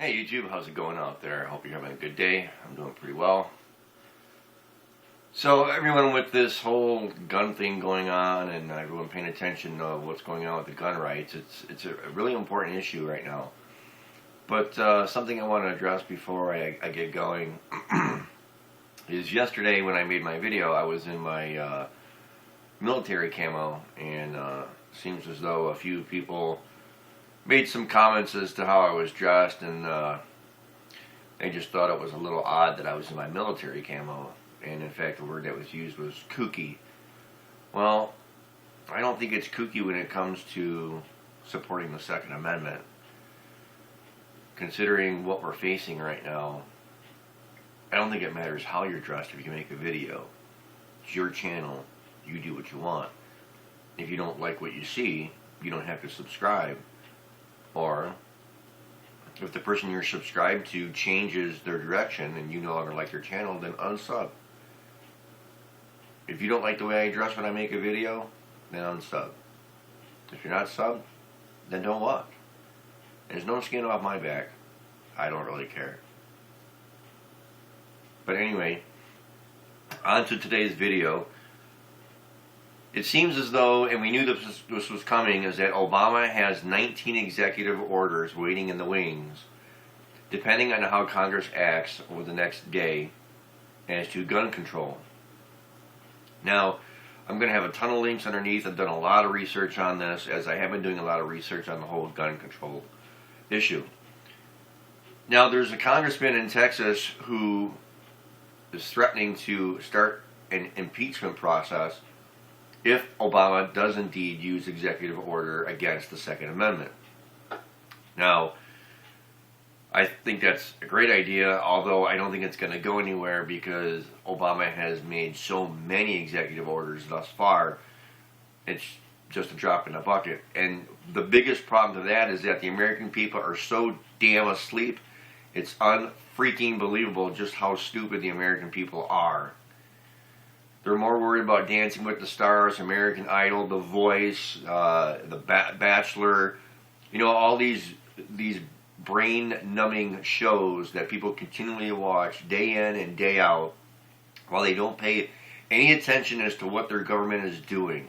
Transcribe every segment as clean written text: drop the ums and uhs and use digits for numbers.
Hey YouTube, how's it going out there? I hope you're having a good day. I'm doing pretty well. So everyone with this whole gun thing going on and everyone paying attention to what's going on with the gun rights, it's a really important issue right now. But something I want to address before I get going is yesterday when I made my video, I was in my military camo, and seems as though a few people made some comments as to how I was dressed, and they just thought it was a little odd that I was in my military camo, and in fact the word that was used was kooky. Well, I don't think it's kooky when it comes to supporting the Second Amendment. Considering what we're facing right now, I don't think it matters how you're dressed if you can make a video. It's your channel, you do what you want. If you don't like what you see, you don't have to subscribe. Or if the person you're subscribed to changes their direction and you no longer like their channel, then unsub. If you don't like the way I dress when I make a video, then unsub. If you're not subbed, then don't watch. There's no skin off my back. I don't really care. But anyway, on to today's video. It seems as though, and we knew this was coming, is that Obama has 19 executive orders waiting in the wings, depending on how Congress acts over the next day, as to gun control. Now, I'm going to have a ton of links underneath. I've done a lot of research on this, as I have been doing a lot of research on the whole gun control issue. Now, there's a congressman in Texas who is threatening to start an impeachment process if Obama does indeed use executive order against the Second Amendment. Now, I think that's a great idea, although I don't think it's going to go anywhere because Obama has made so many executive orders thus far. It's just a drop in the bucket. And the biggest problem to that is that the American people are so damn asleep. It's unfreaking believable just how stupid the American people are. They're more worried about Dancing with the Stars, American Idol, The Voice, The Bachelor, all these brain-numbing shows that people continually watch day in and day out, while they don't pay any attention as to what their government is doing.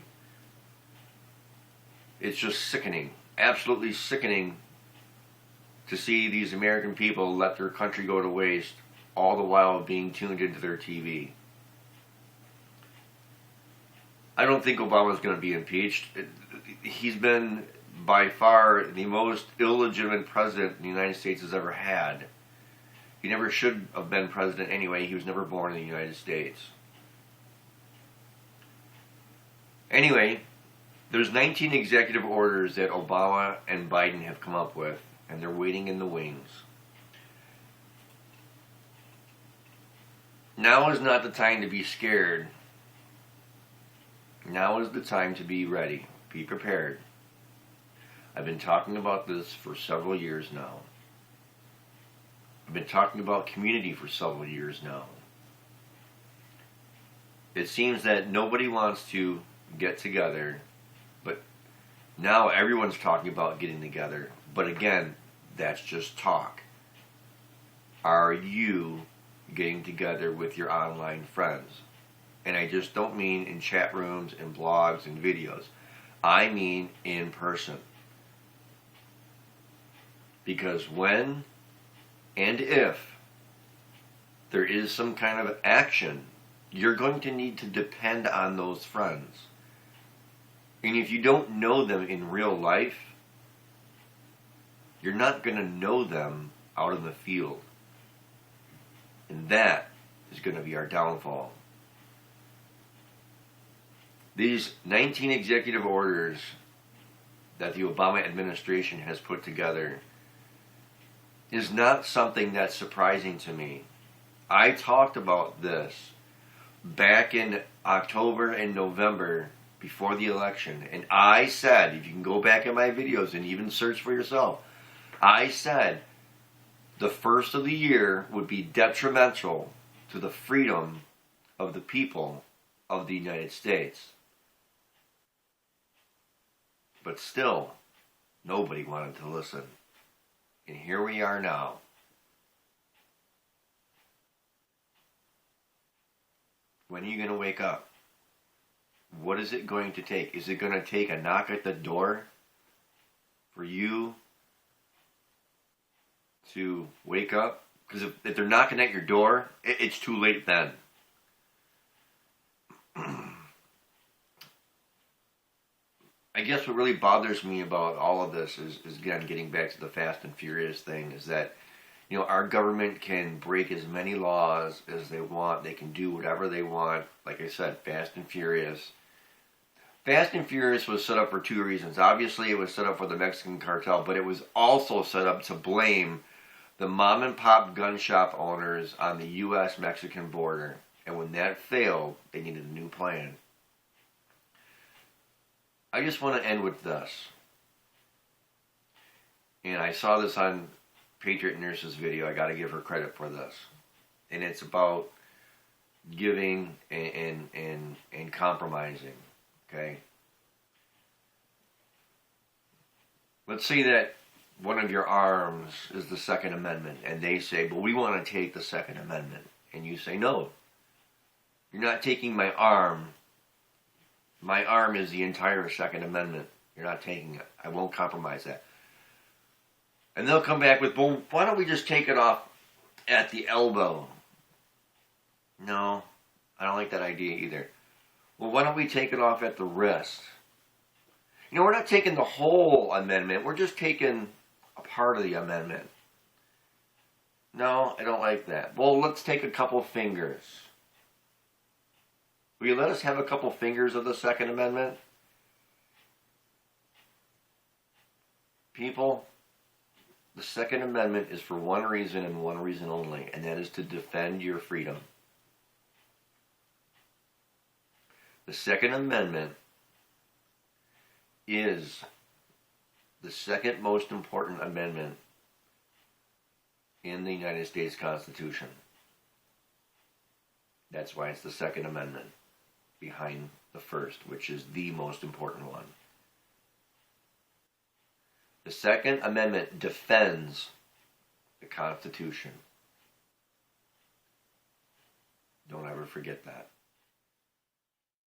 It's just sickening, absolutely sickening, to see these American people let their country go to waste, all the while being tuned into their TV. I don't think Obama's going to be impeached. He's been by far the most illegitimate president the United States has ever had. He never should have been president anyway. He was never born in the United States. Anyway, there's 19 executive orders that Obama and Biden have come up with, and they're waiting in the wings. Now is not the time to be scared. Now is the time to be ready. Be prepared. I've been talking about this for several years now. I've been talking about community for several years now. It seems that nobody wants to get together, but now everyone's talking about getting together. But again, that's just talk. Are you getting together with your online friends? And I just don't mean in chat rooms and blogs and videos. I mean in person. Because when and if there is some kind of action, you're going to need to depend on those friends. And if you don't know them in real life, you're not going to know them out in the field. And that is going to be our downfall. These 19 executive orders that the Obama administration has put together is not something that's surprising to me. I talked about this back in October and November before the election, and I said, if you can go back in my videos and even search for yourself, I said the first of the year would be detrimental to the freedom of the people of the United States. But still, nobody wanted to listen. And here we are now. When are you going to wake up? What is it going to take? Is it going to take a knock at the door for you to wake up? Because if they're knocking at your door, it's too late then. I guess what really bothers me about all of this is again, getting back to the Fast and Furious thing, is that, you know, our government can break as many laws as they want. They can do whatever they want. Like I said, Fast and Furious. Fast and Furious was set up for two reasons. Obviously, it was set up for the Mexican cartel, but it was also set up to blame the mom and pop gun shop owners on the U.S.-Mexican border. And when that failed, they needed a new plan. I just want to end with this. And I saw this on Patriot Nurse's video. I got to give her credit for this. And it's about giving and compromising. Okay? Let's say that one of your arms is the Second Amendment, and they say, well, we want to take the Second Amendment. And you say, no, you're not taking my arm. My arm is the entire Second Amendment. You're not taking it. I won't compromise that. And they'll come back with, well, why don't we just take it off at the elbow? No, I don't like that idea either. Well, why don't we take it off at the wrist? You know, we're not taking the whole amendment. We're just taking a part of the amendment. No, I don't like that. Well, let's take a couple fingers. Will you let us have a couple fingers of the Second Amendment? People, the Second Amendment is for one reason and one reason only, and that is to defend your freedom. The Second Amendment is the second most important amendment in the United States Constitution. That's why it's the Second Amendment, behind the first, which is the most important one. The Second Amendment defends the Constitution. Don't ever forget that.